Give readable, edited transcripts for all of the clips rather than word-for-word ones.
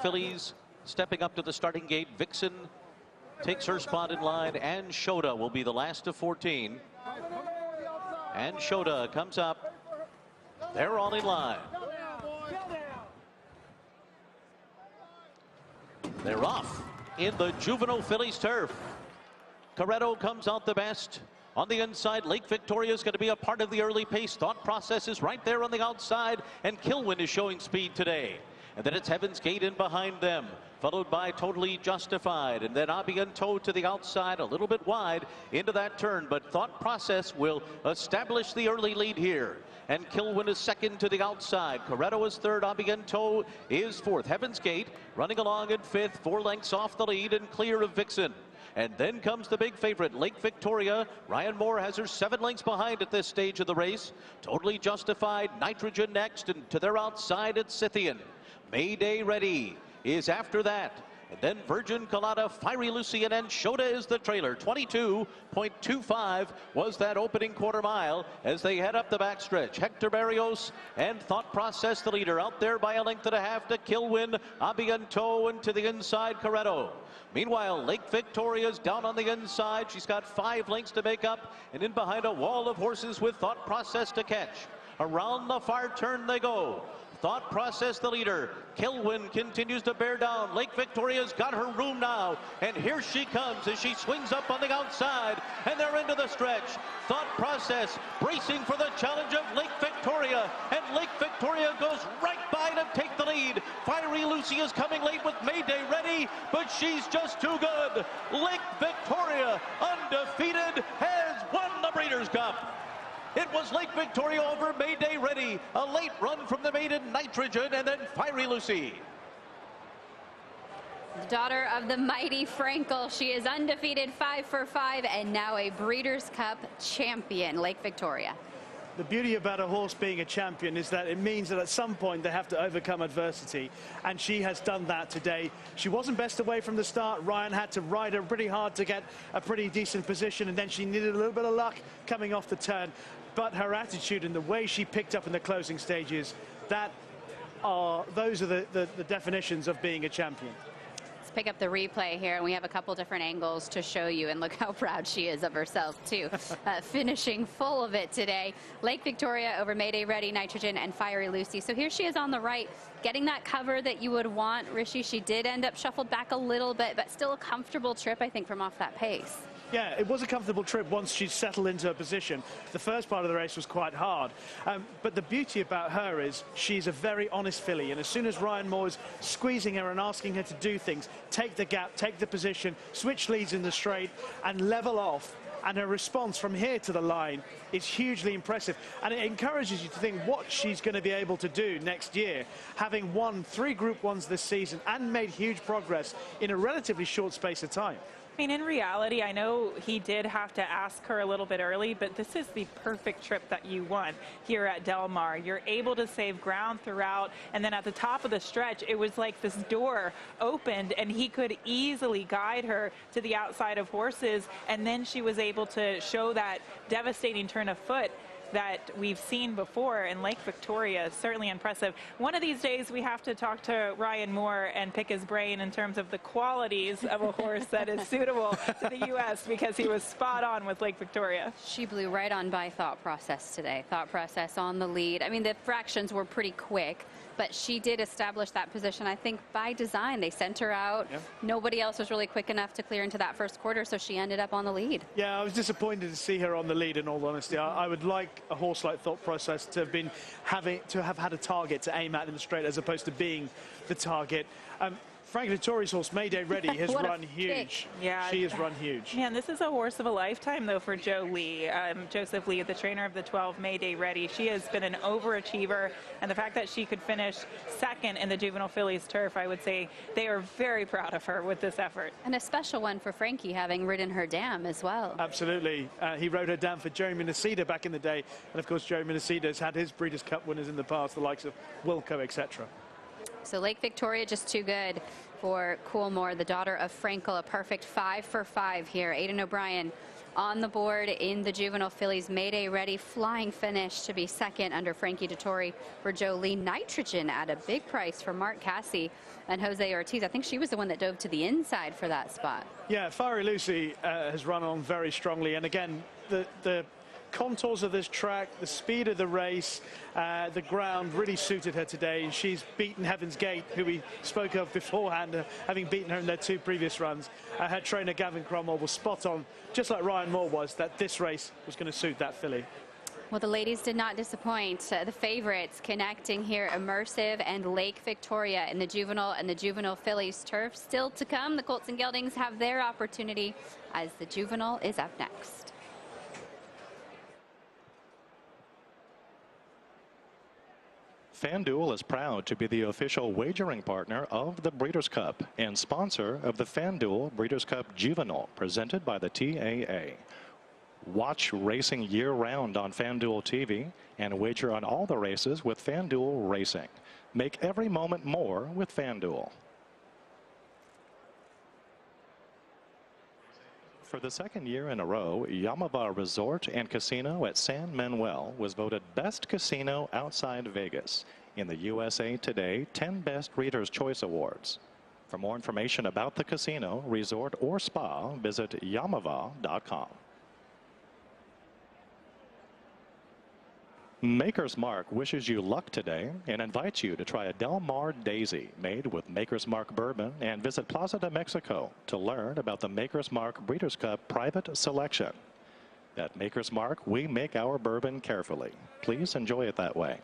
fillies stepping up to the starting gate. Vixen takes her spot in line, and Shota will be the last of 14. And Shota comes up. They're all in line. They're off in the juvenile fillies turf. Coretto comes out the best. On the inside, Lake Victoria is going to be a part of the early pace. Thought Process is right there on the outside, and Kilwin is showing speed today. And then it's Heaven's Gate in behind them, followed by Totally Justified, and then Obrien to the outside, a little bit wide into that turn, but Thought Process will establish the early lead here. And Kilwin is second to the outside. Coretto is third. Obrien is fourth. Heaven's Gate running along in fifth, 4 lengths off the lead and clear of Vixen. And then comes the big favorite, Lake Victoria. Ryan Moore has her 7 lengths behind at this stage of the race. Totally Justified, Nitrogen next, and to their outside it's Scythian. Mayday Ready is after that. And then Virgin Colada, Fiery Lucian, and Shota is the trailer. 22.25 was that opening quarter mile as they head up the backstretch. Hector Barrios and Thought Process the leader, out there by a length and a half to Kilwin, Abianto, and to the inside Coretto. Meanwhile, Lake Victoria's down on the inside. She's got 5 lengths to make up, and in behind a wall of horses with Thought Process to catch. Around the far turn they go. Thought Process the leader. Kilwin continues to bear down. Lake Victoria's got her room now, and here she comes as she swings up on the outside, and they're into the stretch. Thought Process bracing for the challenge of Lake Victoria, and Lake Victoria goes right by to take the lead. Fiery Lucy is coming late with Mayday Ready, but she's just too good. Lake Victoria, undefeated, has won the Breeders' Cup. It was Lake Victoria over Mayday Ready. A late run from the maiden Nitrogen, and then Fiery Lucy. The daughter of the mighty Frankel. She is undefeated, 5 for 5, and now a Breeders' Cup champion, Lake Victoria. The beauty about a horse being a champion is that it means that at some point they have to overcome adversity, and she has done that today. She wasn't best away from the start. Ryan had to ride her pretty hard to get a pretty decent position, and then she needed a little bit of luck coming off the turn. But her attitude and the way she picked up in the closing stages, those are the definitions of being a champion. Let's pick up the replay here, and we have a couple different angles to show you, and look how proud she is of herself too. Finishing full of it today. Lake Victoria over Mayday Ready, Nitrogen, and Fiery Lucy. So here she is on the right, getting that cover that you would want. Rishi, she did end up shuffled back a little bit, but still a comfortable trip, I think, from off that pace. Yeah, it was a comfortable trip once she settled into her position. The first part of the race was quite hard. But the beauty about her is she's a very honest filly. And as soon as Ryan Moore is squeezing her and asking her to do things, take the gap, take the position, switch leads in the straight, and level off. And her response from here to the line is hugely impressive. And it encourages you to think what she's going to be able to do next year, having won 3 Group 1s this season and made huge progress in a relatively short space of time. I mean, in reality, I know he did have to ask her a little bit early, but this is the perfect trip that you want here at Del Mar. You're able to save ground throughout, and then at the top of the stretch, it was like this door opened, and he could easily guide her to the outside of horses, and then she was able to show that devastating turn of foot that we've seen before in Lake Victoria. Certainly impressive. One of these days we have to talk to Ryan Moore and pick his brain in terms of the qualities of a horse that is suitable to the U.S. because he was spot on with Lake Victoria. She blew right on by Thought Process today. Thought Process on the lead. I mean, the fractions were pretty quick, but she did establish that position, I think, by design. They sent her out. Yep. Nobody else was really quick enough to clear into that first quarter, so she ended up on the lead. Yeah, I was disappointed to see her on the lead, in all honesty. I would like a horse like Thought Process to have had a target to aim at in the straight as opposed to being the target. Frank Dettori's horse, Mayday Ready, has run huge. Yeah, she has run huge. Man, this is a horse of a lifetime, though, for Joe Lee. Joseph Lee, the trainer of the 12, Mayday Ready. She has been an overachiever, and the fact that she could finish second in the juvenile fillies turf, I would say they are very proud of her with this effort. And a special one for Frankie, having ridden her dam as well. Absolutely. He rode her down for Jeremy Nacida back in the day, and of course Jeremy Nacida has had his Breeders' Cup winners in the past, the likes of Wilco, etc. So Lake Victoria just too good for Coolmore, the daughter of Frankel, a perfect 5 for 5 here. Aidan O'Brien on the board in the juvenile fillies. Mayday Ready, flying finish to be second under Frankie Dettori for Jolie. Nitrogen at a big price for Mark Cassie and Jose Ortiz. I think she was the one that dove to the inside for that spot. Yeah, Fiery Lucy has run on very strongly. And again, the contours of this track, the speed of the race, the ground really suited her today. She's beaten Heaven's Gate, who we spoke of beforehand, having beaten her in their 2 previous runs. Her trainer Gavin Cromwell was spot on, just like Ryan Moore was, that this race was going to suit that filly. Well, the ladies did not disappoint. The favorites connecting here, Immersive and Lake Victoria in the juvenile and the juvenile fillies turf. Still to come, the Colts and Geldings have their opportunity as the juvenile is up next. FanDuel is proud to be the official wagering partner of the Breeders' Cup and sponsor of the FanDuel Breeders' Cup Juvenile, presented by the T.A.A. Watch racing year-round on FanDuel TV and wager on all the races with FanDuel Racing. Make every moment more with FanDuel. For the second year in a row, Yamava Resort and Casino at San Manuel was voted Best Casino Outside Vegas in the USA Today 10 Best Readers' Choice Awards. For more information about the casino, resort, or spa, visit yamava.com. Maker's Mark wishes you luck today and invites you to try a Del Mar Daisy made with Maker's Mark bourbon and visit Plaza de Mexico to learn about the Maker's Mark Breeders' Cup private selection. At Maker's Mark, we make our bourbon carefully. Please enjoy it that way.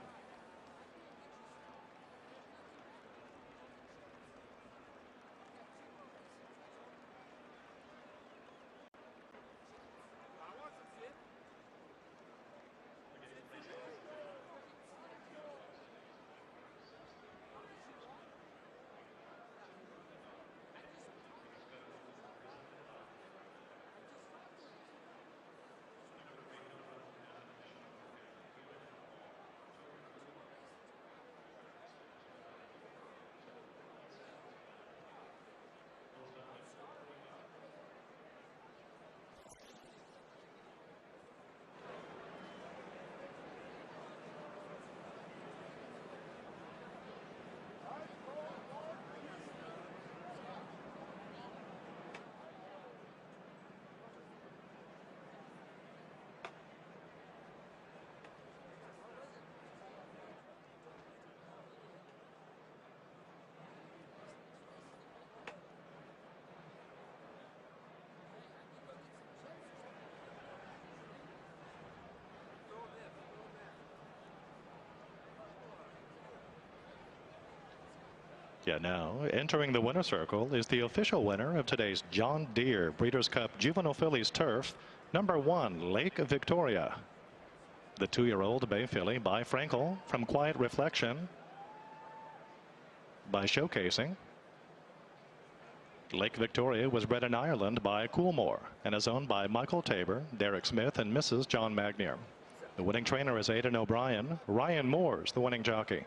Yeah, now entering the winner circle is the official winner of today's John Deere Breeders' Cup Juvenile Fillies Turf, number 1, Lake Victoria. The 2-year-old bay filly by Frankel from Quiet Reflection by Showcasing. Lake Victoria was bred in Ireland by Coolmore and is owned by Michael Tabor, Derek Smith, and Mrs. John Magnier. The winning trainer is Aidan O'Brien. Ryan Moore's the winning jockey.